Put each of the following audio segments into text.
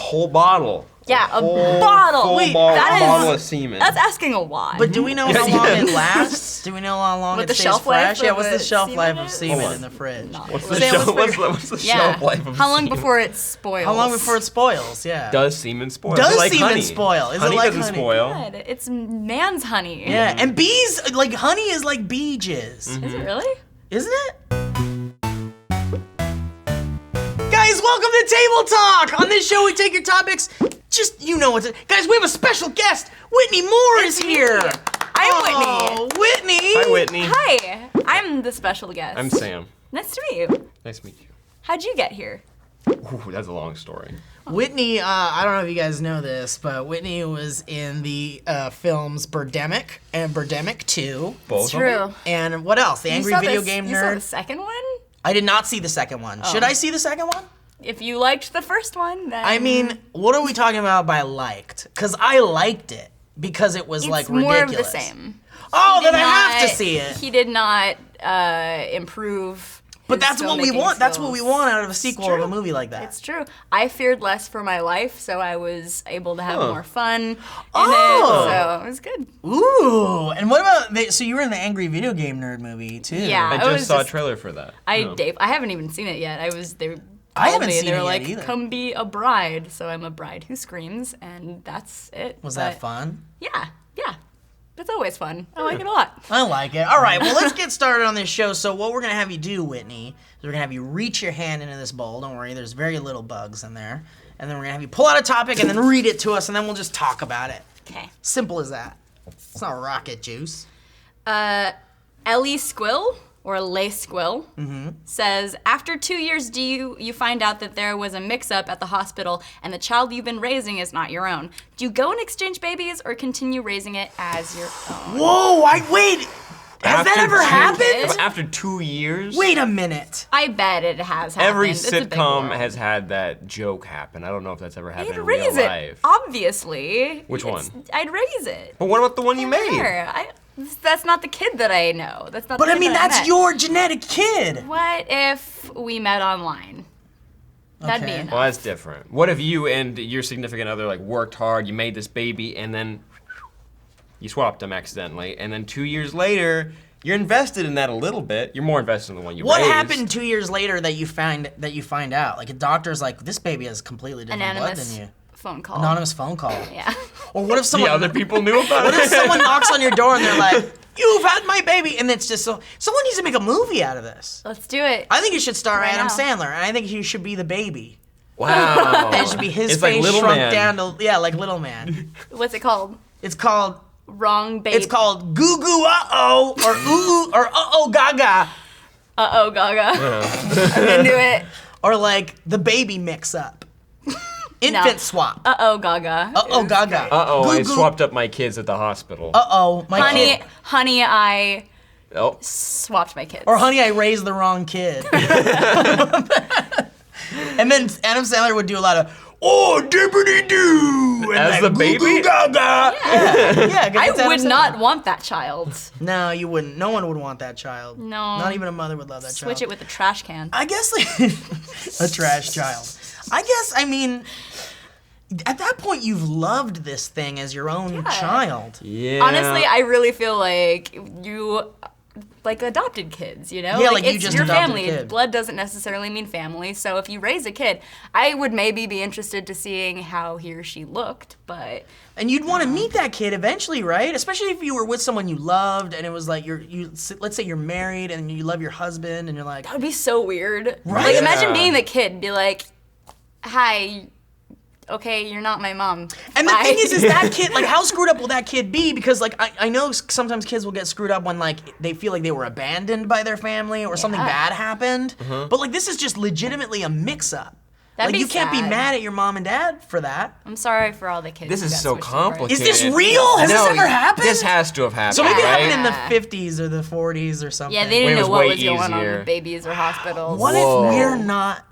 whole bottle. Yeah, a bottle. Wait, bottle of semen. That's asking a lot. But do we know how long it lasts? Do we know how long it stays fresh? Yeah, what's the shelf life of semen in the fridge? What's the shelf life of How long semen? before it spoils? How long before it spoils? Yeah. Does semen spoil? Does like semen honey? spoil? Is honey it like doesn't honey? spoil. God, it's man's honey. Yeah, and bees, like honey is like bee jizz. Is it really? Isn't it? Guys, welcome to Table Talk! On this show, we take your topics, just, you know what to... Guys, we have a special guest! Whitney Moore is here! Hi, Whitney. Whitney! Hi, Whitney. Hi, I'm the special guest. I'm Sam. Nice to meet you. Nice to meet you. How'd you get here? Ooh, that's a long story. Whitney, I don't know if you guys know this, but Whitney was in the films Birdemic and Birdemic 2. Both True. of them? And what else? The Angry Video Game You saw Nerd. the second one? I did not see the second one. Should I see the second one? If you liked the first one, then... I mean, what are we talking about by liked? Because I liked it because it was it's like more ridiculous. of the same. Oh, He then did I have to not- see it. He did not improve. But his that's what we filmmaking want. That's what we skills. want out of a sequel of true. a movie like that. It's true. I feared less for my life, so I was able to have more fun in Oh. it. So it was good. Ooh, and what about so you were in the Angry Video Game Nerd movie too? Yeah. I It just was saw just- a trailer for that. I No. haven't even seen it yet. They I called haven't me and seen they were it like, yet either. "Come be a bride." So I'm a bride who screams, and that's it. Was that But fun? Yeah. It's always fun. I like it a lot. I like it. All right, well, let's get started on this show. So what we're going to have you do, Whitney, is we're going to have you reach your hand into this bowl. Don't worry, there's very little bugs in there. And then we're going to have you pull out a topic and then read it to us, and then we'll just talk about it. Okay. Simple as that. It's not rocket juice. Ellie Squill, or Lay Squill, says, after 2 years you find out that there was a mix-up at the hospital and the child you've been raising is not your own. Do you go and exchange babies or continue raising it as your own? Whoa, wait. Has that ever happened? After 2 years? Wait a minute. I bet it has happened. Every It's a big sitcom world. has had that joke happen. I don't know if that's ever happened I'd in real raise it, life. obviously. Which one? I'd raise it. But what about the one you made? Sure. That's not the kid that I know. That's not. But the I kid mean, that that's met. your genetic kid. What if we met online? That'd be Okay. enough. Well, that's different. What if you and your significant other like worked hard, you made this baby, and then you swapped them accidentally, and then 2 years later, you're invested in that a little bit. You're more invested in the one you What raised. happened 2 years later that you find out? Like a doctor's like, this baby has completely different blood Anonymous than you. phone call. Anonymous phone call. Yeah. Or what if The someone other people knew about What it? if someone knocks on your door and they're like, "You've had my baby," and it's just so someone needs to make a movie out of this. Let's do it. I think you should star Right Adam now. Sandler, and I think he should be the baby. Wow. And it should be his It's like face Little shrunk Man. down to like Little Man. What's it called? It's called Wrong baby. Goo Goo Uh-Oh or Ooh or Uh-Oh Gaga Uh-oh, Gaga. I'm into it. or like the baby mix up. Infant No. swap. Uh-oh, Gaga. Uh-Oh Gaga. Uh-oh, I Goo Goo. swapped up my kids at the hospital. Uh-oh, my kid. Honey, I Oh. swapped my kids. Or honey, I raised the wrong kid. And then Adam Sandler would do a lot of, oh, dippity-doo. And As like, the goo baby? goo gaga. Yeah, 'cause I it's Adam would Sandler. not want that child. No, you wouldn't. No one would want that child. No. Not even a mother would love that Switch child. it with a trash can. I guess like a trash child. I guess, I mean, at that point you've loved this thing as your own child. Yeah. Honestly, I really feel like you like adopted kids, you know? Yeah, like you it's just your adopted a family. kid. Blood doesn't necessarily mean family. So if you raise a kid, I would maybe be interested to seeing how he or she looked, but And you'd want to meet that kid eventually, right? Especially if you were with someone you loved and it was like let's say you're married and you love your husband and you're like, that would be so weird. Right? Like imagine Yeah. being the kid and be like, "Hi, okay, you're not my mom." and the Bye." thing is that kid, like, how screwed up will that kid be? Because, like, I know sometimes kids will get screwed up when, like, they feel like they were abandoned by their family or something bad happened. But, like, this is just legitimately a mix-up. That'd Like, be you can't be sad. mad at your mom and dad for that. I'm sorry for all the kids. This who is got so switched over. complicated. Is this real? Has this ever happened? This has to have happened. So maybe it right? happened in Yeah. the 50s or the 40s or something. Yeah, they When didn't it know was what way was going on easier. with babies or hospitals. What Whoa. if we're not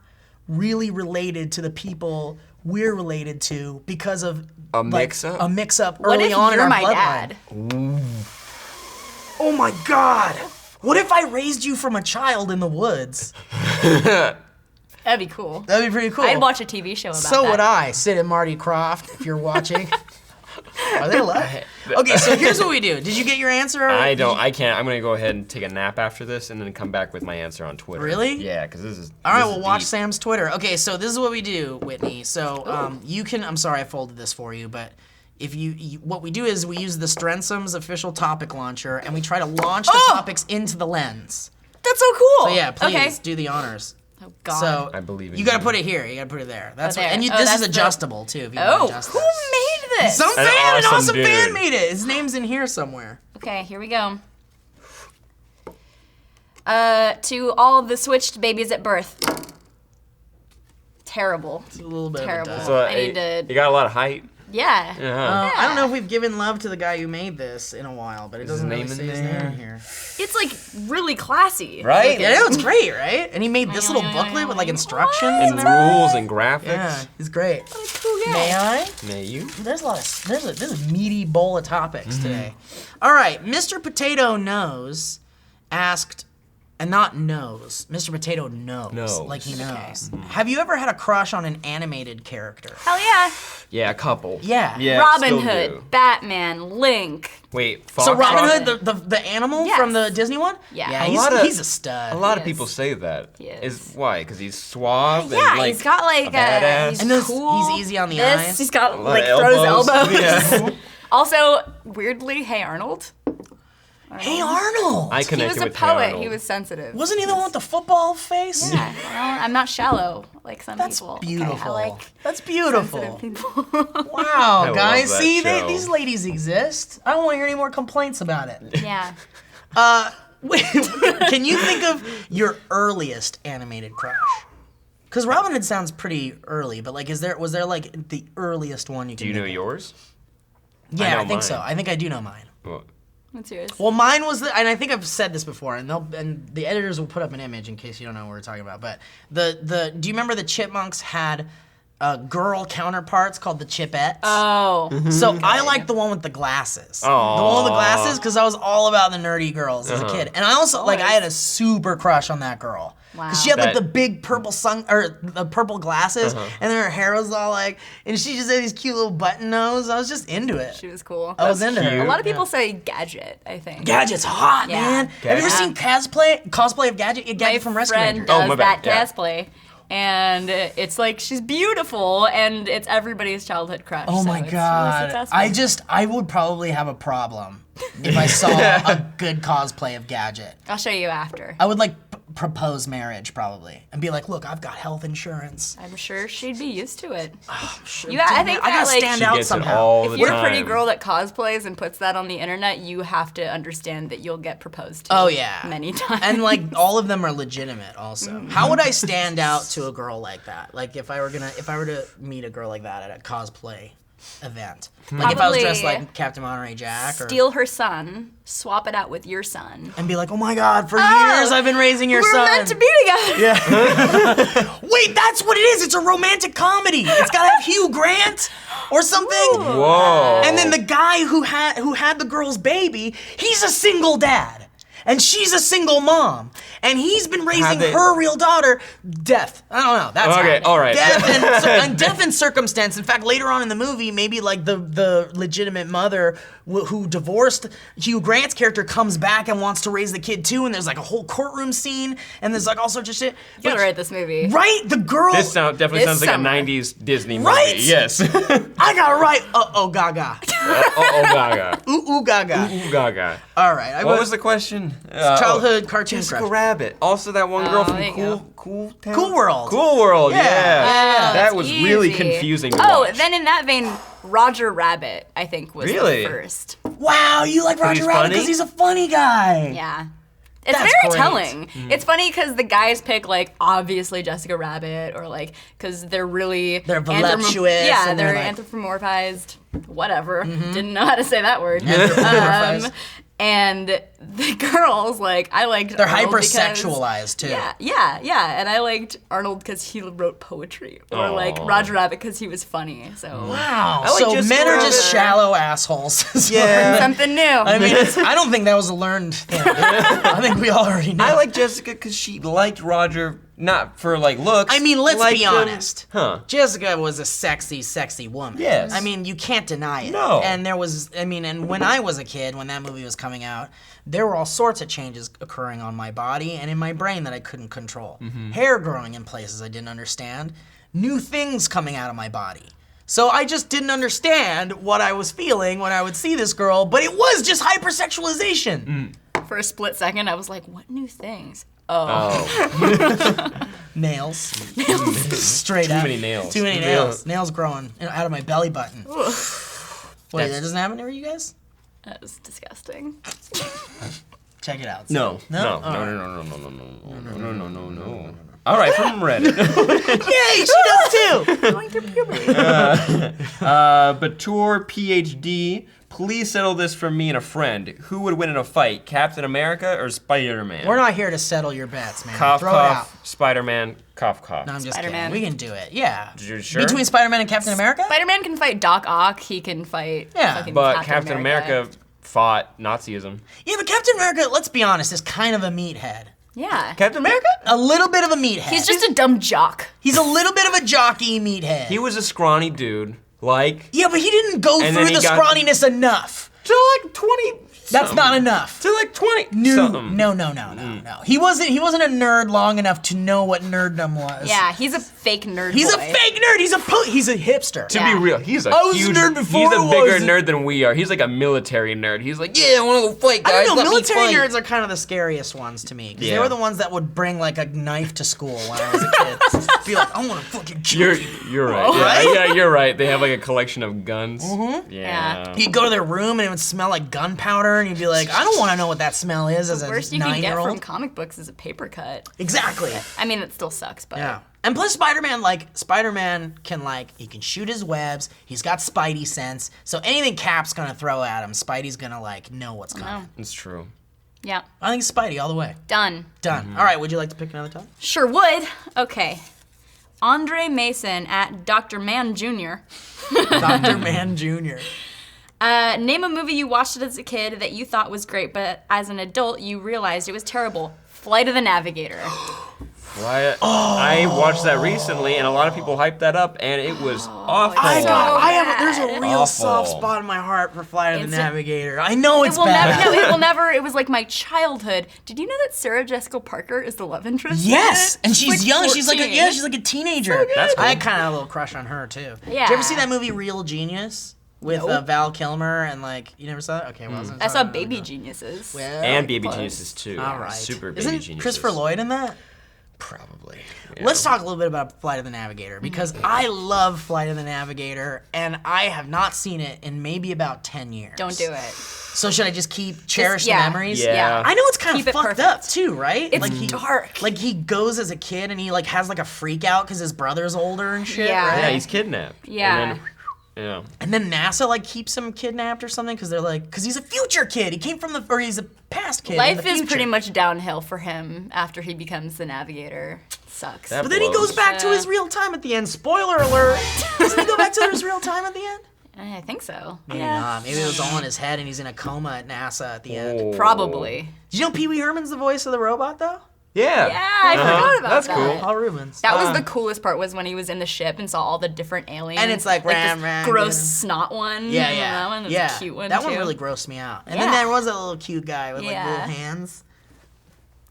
really related to the people we're related to because of A like, mix-up? A mix-up What early if on in you're our my bloodline? dad? Oh my God! What if I raised you from a child in the woods? That'd be cool. That'd be pretty cool. I'd watch a TV show about that. So would I. Sid and Marty Croft, if you're watching. Are they alive? Okay, so here's what we do. Did you get your answer? I can't. I'm gonna go ahead and take a nap after this and then come back with my answer on Twitter. Really? Yeah, because this is. All right, this we'll is watch deep. Sam's Twitter. Okay, so this is what we do, Whitney. So you can. I'm sorry I folded this for you, but if you what we do is we use the Strensum's official topic launcher and we try to launch the topics into the lens. That's so cool. So yeah, please Okay. do the honors. Oh God. So I believe in you gotta you. put it here. You gotta put it there. That's there. what, and Oh, this that's is the- adjustable too. If you Oh, want to adjust who this. made this? Some An fan, an awesome awesome fan dude. made it. His name's in here somewhere. Okay, here we go. To all the switched babies at birth. Terrible. It's a little bit Terrible. of a dud. So, I need to- You got a lot of height. Yeah. Yeah. I don't know if we've given love to the guy who made this in a while, but it his doesn't really name in say his name there? in here. It's like really classy. Right? Yeah, it's great, right? And he made this little booklet with like instructions And and everything. rules and graphics. Yeah, he's great. Cool guy. May I? May you? There's a lot of there's a meaty bowl of topics today. All right, Mr. Potato Knows asked, and not knows. Mr. Potato knows, Knows. like he knows. Have you ever had a crush on an animated character? Hell yeah. Yeah, a couple. Yeah. Yeah. Robin still Hood, do. Batman, Link. Wait, Fox. So Robin Fox- Hood, the animal Yes. from the Disney one? Yeah. Yeah, A he's, lot of- he's a stud. A lot of He people is. say that. He is. Why? Because he's suave Yeah, and like he's got like a badass. he's And those- cool. he's easy on the this, eyes. He's got A lot like of throws elbows. Yeah. Also, weirdly, Hey Arnold. Hey Arnold! I He connected was a with Hey poet. Arnold. He was sensitive. Wasn't he the one with the football face? Yeah, well, I'm not shallow like some That's people. beautiful. Okay, I like That's sensitive beautiful. people. Wow, love guys, that see, show. these ladies exist. I don't want to hear any more complaints about it. Yeah. Can you think of your earliest animated crush? Because Robin Hood sounds pretty early, but like, was there like the earliest one you Do can you know think of? yours? Yeah, know I think so. mine. I think I do know mine. Well, What's yours? Well, mine was and I think I've said this before, and the editors will put up an image in case you don't know what we're talking about. But do you remember the Chipmunks had girl counterparts called the Chipettes? Oh. So I like the one with the glasses. Aw. The one with the glasses, because I was all about the nerdy girls as a kid. And I also, like, I had a super crush on that girl. Wow. Because she had, like, That- the big purple the purple glasses, and then her hair was all, like, and she just had these cute little button nose. I was just into it. She was cool. I was into cute. her. A lot of people say Gadget, I think. Gadget's hot, Yeah. man. Have you ever seen cosplay of Gadget? My Gadget from Rescue friend Rangers. does Oh, my bad. that Yeah. cosplay. And it's like she's beautiful, and it's everybody's childhood crush. Oh so my it's really god. successful. I would probably have a problem if I saw a good cosplay of Gadget. I'll show you after. I would like propose marriage probably and be like, look, I've got health insurance. I'm sure she'd be used to it. Sure, You- I damn think it, I that, gotta like- stand She out gets it somehow. all If the you're time. a pretty girl that cosplays and puts that on the internet, you have to understand that you'll get proposed to. Oh yeah, Many times. and like all of them are legitimate. Also, how would I stand out to a girl like that? Like if I were to meet a girl like that at a cosplay event, like if I was dressed Probably like Captain Monterey Jack, or steal her son, swap it out with your son. and be like, oh my god, for years I've been raising your We're son. meant to be together. Wait, that's what it is. It's a romantic comedy. It's gotta have Hugh Grant or something. Whoa. And then the guy who had the girl's baby, he's a single dad. And she's a single mom. And he's been raising they- her real daughter deaf. I don't know. That's Okay, how. all right. Deaf and deaf in circumstance. In fact, later on in the movie, maybe like the legitimate mother who divorced Hugh Grant's character comes back and wants to raise the kid too. And there's like a whole courtroom scene. And there's like all sorts of shit. You gotta write this movie. Right? The girl. This definitely This sounds like summer. a 90s Disney movie. Right? Yes. I got it right. Uh-oh, gaga. Oh, gaga. Ooh, gaga. Ooh, gaga. All right. What was the question? Childhood cartoon Jessica crush. Rabbit. Also that one girl Oh, there from you Cool Town? Cool World. Cool World, yeah. Yeah. Oh, That that's was really easy. confusing to Oh, watch. then in that vein, Roger Rabbit, I think, was Really? the first. Wow, you like Roger he's Rabbit funny? because he's a funny guy. Yeah. It's That's very great. telling. Mm. It's funny because the guys pick like obviously Jessica Rabbit or like because they're really voluptuous Yeah, and they're they're, like- anthropomorphized. Whatever. Didn't know how to say that word. Anthropomorphized. And the girls like I liked. They're Arnold because- hypersexualized too. Yeah. And I liked Arnold because he wrote poetry, or like Aw. Roger Rabbit because he was funny. So Wow. I like So Jessica men are just Rabbit. shallow assholes. is what Yeah. we're- something new. I mean, I don't think that was a learned thing. I think we all already know. I like Jessica because she liked Roger not for like looks. I mean, let's like, be honest. Huh. Jessica was a sexy, sexy woman. Yes. I mean, you can't deny it. No. And there was, and when I was a kid, when that movie was coming out, there were all sorts of changes occurring on my body and in my brain that I couldn't control. Hair growing in places I didn't understand. New things coming out of my body. So I just didn't understand what I was feeling when I would see this girl, but it was just hypersexualization. For a split second, I was like, what new things? Oh. Nails. Straight up. Too many nails. Too many Yeah. nails. Nails growing out of my belly button. Wait, that doesn't happen to you guys? That was disgusting. Check it out. No. No? No. All right, from Reddit. Yay, she does too! Going through puberty. Batur PhD, please settle this for me and a friend. Who would win in a fight, Captain America or Spider-Man? We're not here to settle your bets, man. Cough, Throw it out. cough, Spider-Man, cough, cough. No, I'm just Spider-Man. kidding. We can do it. Yeah. You're sure? Between Spider-Man and Captain America? Spider-Man can fight Doc Ock. He can fight fucking But Captain America fought Nazism. Yeah, but Captain America, let's be honest, is kind of a meathead. Yeah. Captain America? A little bit of a meathead. He's just a dumb jock. He's a little bit of a jockey meathead. He was a scrawny dude, like, Yeah, but he didn't go And through then the he got- scrawniness enough. to like 20. That's not enough. To like 20 No, something. no. He wasn't a nerd long enough to know what nerddom was. Yeah, he's a fake nerd He's a boy. fake nerd. He's a hipster. To Yeah. be real, he's a I was a huge, nerd before he's a I bigger was a- nerd than we are. He's like a military nerd. He's like, yeah, I want to go fight, guys. I don't know, Let me military fight." nerds are kind of the scariest ones to me. Because they Yeah. were the ones that would bring like a knife to school when I was a kid. Be like, I want to fucking kill You're, you. you're right. Right? Yeah, you're right. They have like a collection of guns. Mm-hmm. Yeah. You'd go to their room and it would smell like gunpowder and you'd be like, I don't want to know what that smell is as a Worst you can get 9-year-old. from comic books is a paper cut. Exactly. I mean, it still sucks, but Yeah. And plus Spider-Man can he can shoot his webs, he's got Spidey sense, so anything Cap's gonna throw at him, Spidey's gonna know what's coming. It's true. yeah, I think Spidey all the way. done. Done. All right, would you like to pick another topic? Sure would. Okay. Andre Mason at Dr. Man Jr. Dr. Man Jr. Name a movie you watched as a kid that you thought was great, but as an adult you realized it was terrible. Flight of the Navigator. I watched that recently, and a lot of people hyped that up, and it was awful. There's a real Awful. soft spot in my heart for Flight of the It's a- Navigator. I know it's It will bad. never. No, it will never. It was like my childhood. Did you know that Sarah Jessica Parker is the love interest? in Yes, it? and she's like young. She's like 14. she's like a teenager. That's cool. I kind of had a little crush on her too. Yeah. Did you ever see that movie Real Genius with Nope. Val Kilmer and you never saw it? Okay, well, I saw Baby Geniuses. Well, And Baby close. Geniuses too. All right. Super Baby Isn't Geniuses. Christopher Lloyd in that? Probably. Let's talk a little bit about Flight of the Navigator because I love Flight of the Navigator and I have not seen it in maybe about 10 years. Don't do it. So should I just keep cherish the yeah. memories? Yeah. I know it's kind Keep of it fucked perfect. up too, right? It's dark. Like he goes as a kid and he has a freak out because his brother's older and shit. Yeah. Right? Yeah, he's kidnapped. Yeah. And then, yeah. And then NASA keeps him kidnapped or something because they're because he's a future kid. He came from or he's a past kid. in Life the is future. pretty much downhill for him after he becomes the Navigator. Sucks. That But then he blows. goes back to his real time at the end. Spoiler alert! Doesn't he go back to his real time at the end? I think so. Maybe not. Maybe it was all in his head and he's in a coma at NASA at the end. Oh. Probably. Did you know Pee Wee Herman's the voice of the robot though? Yeah. Yeah, I forgot about That's that. cool. Paul Rubens. That was the coolest part was when he was in the ship and saw all the different aliens. And it's like, this ram, ram, gross ram. snot one. Yeah, You know, yeah. That one was yeah. a cute one That too. one really grossed me out. And then Yeah. there was that little cute guy with Yeah. little hands.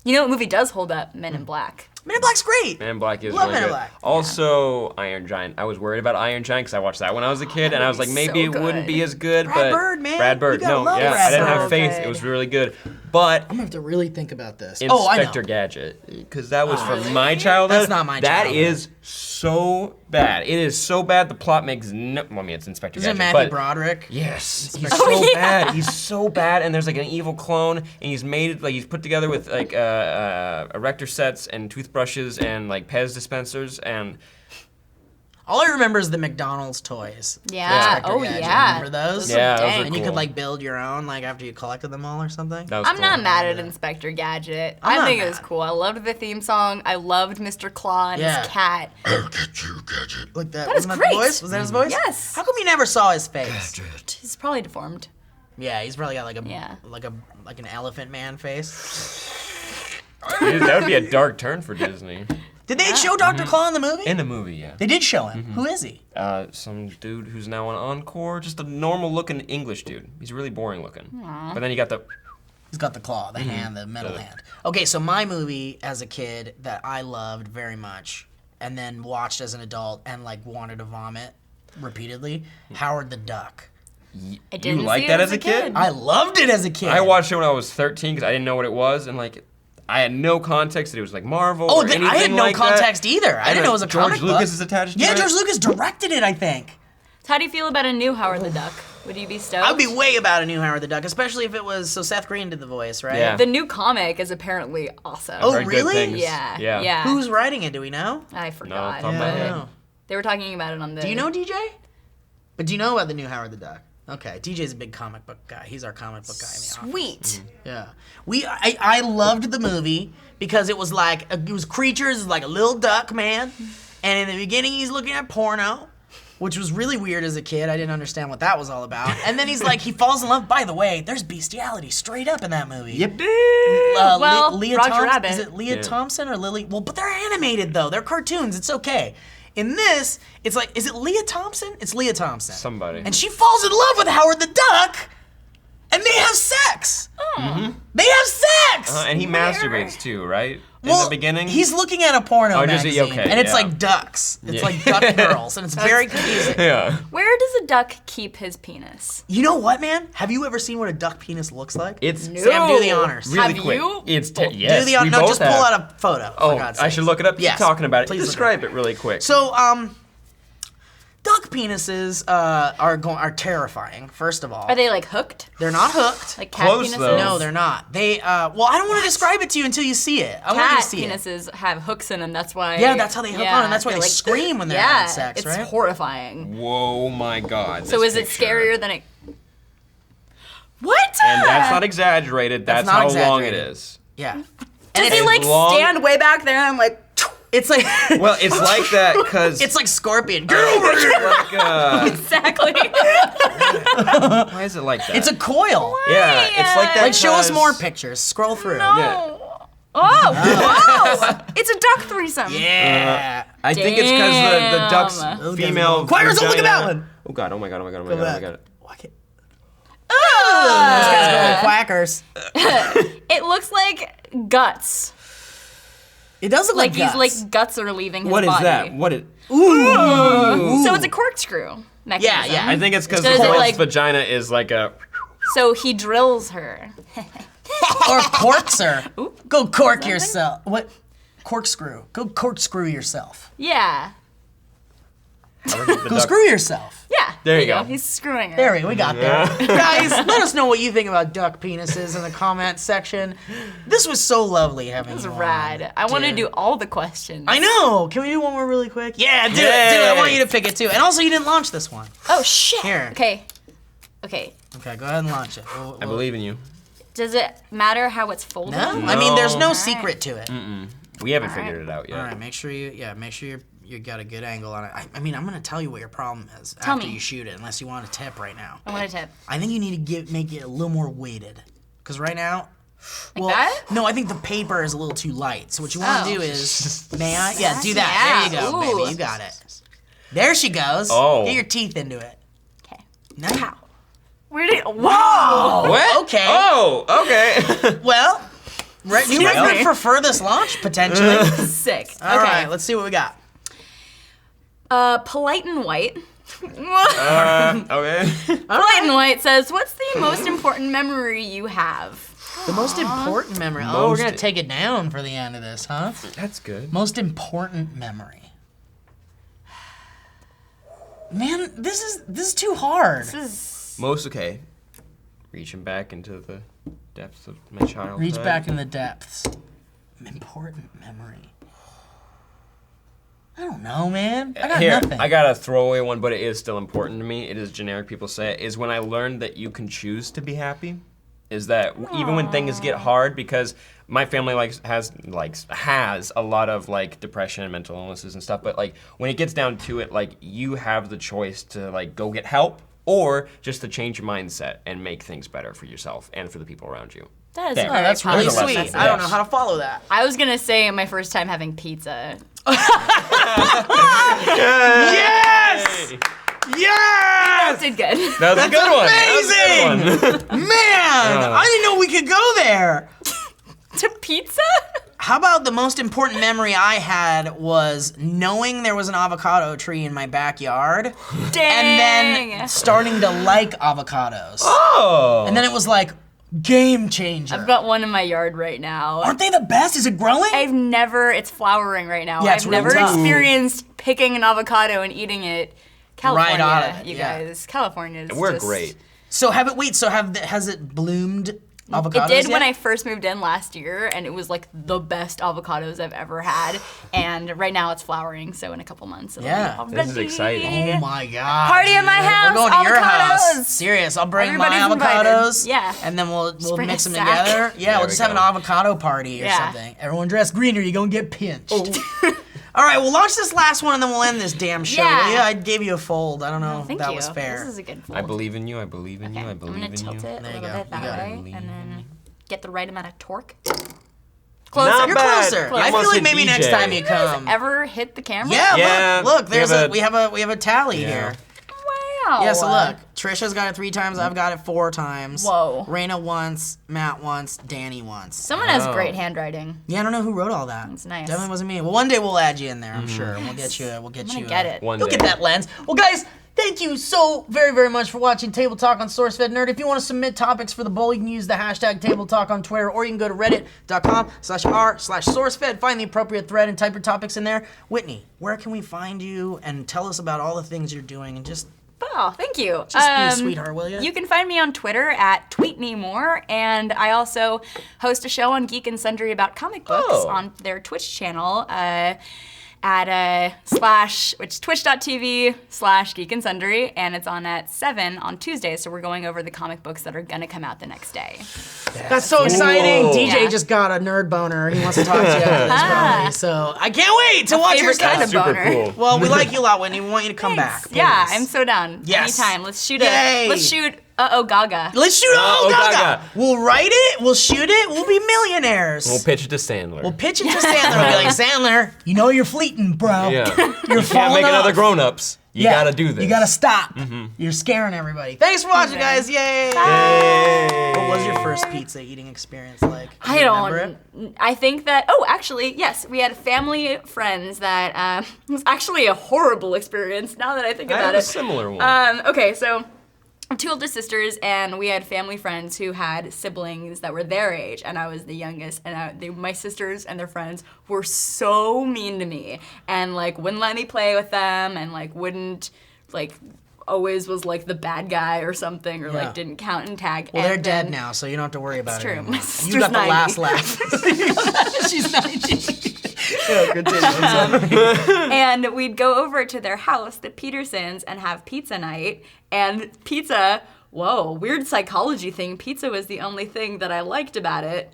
You know what movie does hold up? Men in Black. Man in Black's great. Man in Black is Love really Men in good. Black. Also, Iron Giant. I was worried about Iron Giant because I watched that when I was a kid, and I was like, maybe so it wouldn't good. be as good. Brad but Bird, man. Brad Bird. You gotta No, love yeah, Brad I didn't Bird. have faith. So It was good. really good. But I'm gonna have to really think about this. I Inspector know. Gadget, because that was from my childhood. That's not my That childhood. is so bad. It is so bad. The plot makes no. Well, I mean, it's Inspector Isn't it Gadget, Matthew but Broderick? yes, he's Oh, so yeah. bad. He's so bad, and there's like an evil clone, and he's made he's put together with erector sets and toothbrushes and Pez dispensers and. All I remember is the McDonald's toys. Yeah. Inspector Oh Gadget. yeah. Remember those? Yeah, those dang. are And you cool. could build your own after you collected them all or something. That was I'm cool. not mad at Inspector Gadget. I'm I not think it was mad. cool. I loved the theme song. I loved Mr. Claw and Yeah. his cat. I'll get you, Gadget. Like that. That is Wasn't great. That the voice? Was that his voice? Yes. How come you never saw his face? He's probably deformed. Yeah, he's probably got Yeah. like an elephant man face. Dude, that would be a dark turn for Disney. Did they show Dr. Claw in the movie? In the movie, yeah. They did show him. Who is he? Some dude who's now on Encore, just a normal looking English dude. He's really boring looking. But then you got the. He's got the claw, the hand, the metal hand. Okay, so my movie as a kid that I loved very much, and then watched as an adult and like wanted to vomit repeatedly, Howard the Duck. I didn't You liked see it that as a kid? I loved it as a kid. I watched it when I was 13 because I didn't know what it was, and like, I had no context that it was like Marvel or anything I had no like that. context either. I didn't know it was a comic George book. Lucas is attached to it. Yeah, George Lucas directed it, I think. So how do you feel about a new Howard the Duck? Would you be stoked? I'd be way about a new Howard the Duck, especially if it was, so Seth Green did the voice, right? Yeah. The new comic is apparently awesome. Oh, Heard good really? things. Yeah. Yeah. Yeah. Who's writing it, do we know? I forgot. top of my I head. don't know. They were talking about it on the. Do you know DJ? But do you know about the new Howard the Duck? Okay, DJ's a big comic book guy. He's our comic book guy in the office. Sweet. Yeah. I loved the movie because it was like, it was creatures, like a little duck man. And in the beginning, he's looking at porno, which was really weird as a kid. I didn't understand what that was all about. And then he's like, he falls in love. By the way, there's bestiality straight up in that movie. Yep. Well, Leah Roger Thompson, Rabbit. is it Leah Yeah. Thompson or Lily? Well, but they're animated though. They're cartoons. It's okay. In this, it's like, is it Leah Thompson? It's Leah Thompson. Somebody. And she falls in love with Howard the Duck, and they have sex. They have sex. And he masturbates too, right? In Well, the beginning? he's looking at a porno Oh, just- magazine, okay, and it's yeah. like ducks. It's Yeah. like duck girls, and it's very confusing. Yeah. Where does a duck keep his penis? You know what, man? Have you ever seen what a duck penis looks like? It's Sam, do the honors. really Have quick. you? It's Do yes, the honors. we No, both just have. pull out a photo. Oh, for God's I sakes. should look it up. Keep Yes, talking about it. please look Describe it really quick. So, duck penises are terrifying. First of all, Are they like hooked? they're not hooked. Like cat Close, penises? though. No, they're not. They well, I don't want to describe it to you until you see it. I want you Cat to see it. penises have hooks in them. That's why. Yeah, that's how they hook on, and that's why they're they scream when they're yeah, having sex, it's right? horrifying. Whoa, my God. So this is it picture. scarier than it? What? And that's not exaggerated. That's not how long it exaggerated. is. Yeah. Does And he it's like long- stand way back there and like? It's like Well, it's like that because it's like Scorpion. Get over here. like, Exactly. why is it like that? It's a coil. yeah, it's like that. Like, show us 'cause- more pictures. Scroll through. Yeah. Oh, it's a duck threesome. Yeah. I think it's because the Damn. duck's Oh, female. Quackers, don't look at that vagina- one. Oh God! Oh my God! Oh my God! Oh my Go God! Oh my back. God! Whack it. Those guys go like quackers. It looks like guts. It does look Like like he's like guts are leaving his What is body. that? What is? So it's a corkscrew mechanism. yeah. I think it's because So is it Coil's like- vagina is like a. So he drills her. or corks her. Go cork yourself. What? Corkscrew. Go corkscrew yourself. Yeah. Go screw yourself. Yeah. There you go. He's screwing her. There we got there. Guys, let us know what you think about duck penises in the comments section. This was so lovely having This is you on, rad. I want to dude. do all the questions. I know. Can we do one more really quick? Yeah, do it. Do it. I want you to pick it too. And also, you didn't launch this one. Oh shit. Here. Okay. Okay. Okay, go ahead and launch it. I believe in you. Does it matter how it's folded? No, I mean, there's no All secret to it. We haven't figured it out yet. All right, make sure you got a good angle on it. I mean, I'm gonna tell you what your problem is Tell after me. you shoot it, unless you want to tip right now. I want a tip. I think you need to make it a little more weighted, because right now, that? no, I think the paper is a little too light. So what you want to Oh. do is, may I? Yeah, do that. Yeah. There you go, Ooh. baby. You got it. There she goes. Oh. Get your teeth into it. Okay. Nice. Pow. Where did? Whoa. What? Okay. Oh, okay. Well, new Well. record for furthest launch potentially. Sick. All okay. right, let's see what we got. Polite and White. Okay. Polite and White says, "What's the most important memory you have?" The most important memory. Oh, we're Most- gonna take it down for the end of this, huh? That's good. Most important memory. Man, this is too hard. Most okay. Reaching back into the depths of my childhood. Reach back in the depths. Important memory. I don't know, man. I got Here, nothing. I got a throwaway one, but it is still important to me. It is generic. People say it. Is when I learned that you can choose to be happy. Is that even when things get hard, because my family has a lot of like depression and mental illnesses and stuff. But like when it gets down to it, like you have the choice to like go get help or just to change your mindset and make things better for yourself and for the people around you. That is There. Oh, very that's really There's a sweet. lesson. I don't know Yes. how to follow that. I was gonna say my first time having pizza. Yes! Yes! Did good. That was a good one. Amazing! Man, I didn't know we could go there. To pizza? How about the most important memory I had was knowing there was an avocado tree in my backyard Dang. and then starting to like avocados. Oh. And then it was like game changer. I've got one in my yard right now. Aren't they the best? Is it growing? It's flowering right now. Yeah, it's I've really never tough. experienced picking an avocado and eating it. California, Right out of it, you yeah. guys. California is We're just... great. So has it bloomed avocados It did yet? when I first moved in last year, and it was like the best avocados I've ever had. And right now it's flowering, so in a couple months it'll Yeah. be all This is ready. exciting. Oh my god. Party at my dude. house, We're going to your house. avocados. Serious. I'll bring Everybody's my avocados. invited. Yeah. And then we'll bring mix a them sack. together. Yeah, There we'll we just have an go. avocado party or Yeah. something. Everyone dress green or you're gonna get pinched. All right, we'll launch this last one and then we'll end this damn show. Yeah. Yeah, I gave you a fold. I don't know if Thank that you. was fair. This is a good fold. I believe in you. I believe in you. I I'm believe gonna in tilt you. it There a you little go. bit that You got it. way, and then get the right amount of torque. Not Closer. You're bad. closer. You I feel almost like hit maybe next DJ. time you come. Ever hit the camera? Yeah, Yeah, look, there's we have we have a tally Yeah. here. Wow. Yeah, so look, Trisha's got it 3 times, I've got it 4 times. Whoa. Raina once, Matt once, Danny once. Someone has Oh. great handwriting. Yeah, I don't know who wrote all that. It's nice. Definitely wasn't me. Well, one day we'll add you in there, I'm sure. We'll get you. We'll get I'm you. gonna get it. One You'll day. get that lens. Well, guys, thank you so very, very much for watching Table Talk on SourceFedNERD. If you want to submit topics for the bowl, you can use the hashtag Table Talk on Twitter, or you can go to reddit.com/r/SourceFed, find the appropriate thread and type your topics in there. Whitney, where can we find you? And tell us about all the things you're doing and just Oh, thank you. be a sweetheart, will ya? You can find me on Twitter at Whitney Moore, and I also host a show on Geek and Sundry about comic books Oh. on their Twitch channel. At which is twitch.tv/Geek and Sundry, and it's on at 7 on Tuesdays, so we're going over the comic books that are gonna come out the next day. That's so exciting. Cool. DJ Yeah. just got a nerd boner. He wants to talk to you after this, probably. So I can't wait to watch your favorite kind stuff. of Super boner. cool. Well, we like you a lot, Whitney. We want you to come back. Thanks. Yeah, please. I'm so down. Yes. Anytime. Let's shoot Yay. Gaga. Let's shoot Oh, Gaga. Gaga. We'll write it. We'll shoot it. We'll be millionaires. We'll pitch it to Sandler. We'll pitch it to Sandler. We'll be like, Sandler, you know you're fleeting, bro. yeah. You're You can't falling make another off. grown-ups. You Yeah, gotta do this. You gotta stop. You're scaring everybody. Thanks for watching, guys. Yay. Yay. What was your first pizza eating experience like? Do I you remember it? don't. I think that. Oh, actually, yes. We had family friends that it was actually a horrible experience. Now that I think I about have it. a similar one. Okay, so I have 2 older sisters, and we had family friends who had siblings that were their age, and I was the youngest. And my sisters and their friends were so mean to me, and like wouldn't let me play with them, and like wouldn't like. Always was like the bad guy or something, or Yeah. like didn't count and tag. Well, and they're dead then- now, so you don't have to worry about It's it true. anymore. My You sister's got the 90. last laugh. She's 90. Yeah, continue. And we'd go over to their house, the Petersons, and have pizza night. And pizza, whoa, weird psychology thing. Pizza was the only thing that I liked about it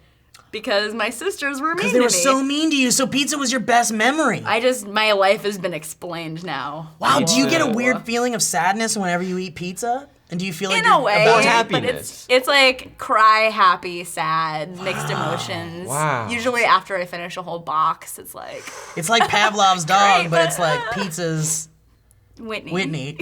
because my sisters were mean Because to they were me. so mean to you, so pizza was your best memory. My life has been explained now. Wow, do you get a Pizza. weird feeling of sadness whenever you eat pizza? And do you feel like In you're a way, about to- happiness. but it's like cry, happy, sad, mixed emotions. Wow. Usually after I finish a whole box, it's like It's like Pavlov's dog, Great, but it's but, like pizza's Whitney. Whitney.